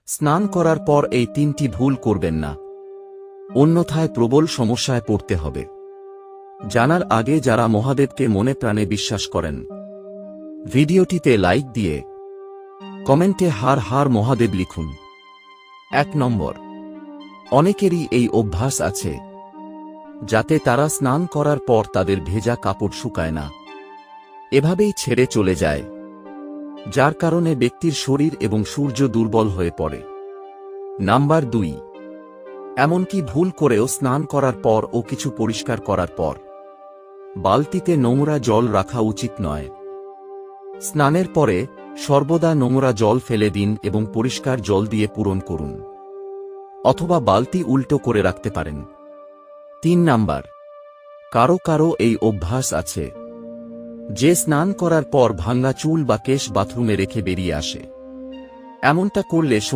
স্নান করার পর এই 3টি ভুল করবেন না, অন্যথায় প্রবল সমস্যায় পড়তে হবে। জানার আগে যারা মহাদেবকে মনে প্রাণে বিশ্বাস করেন, ভিডিওটিতে লাইক দিয়ে কমেন্টে হার হার মহাদেব লিখুন। 1 নম্বর, অনেকেরই এই অভ্যাস আছে যাতে তারা স্নান করার পর তাদের ভেজা কাপড় শুকায় না, এভাবেই ছেড়ে চলে যায়, যার কারণে ব্যক্তির শরীর এবং সূর্য দুর্বল হয়ে পড়ে। নাম্বার 2, এমনকি ভুল করেও স্নান করার পর ও কিছু পরিষ্কার করার পর বালতিতে নোংরা জল রাখা উচিত নয়। স্নানের পরে সর্বদা নোংরা জল ফেলে দিন এবং পরিষ্কার জল দিয়ে পূরণ করুন, অথবা বালতি উল্টো করে রাখতে পারেন। 3 নাম্বার, কারো কারো এই অভ্যাস আছে যে স্নান করার পর ভাঙা চুল বা কেশ বাথরুমে রেখে বেরিয়ে আসে। এমনটা করলে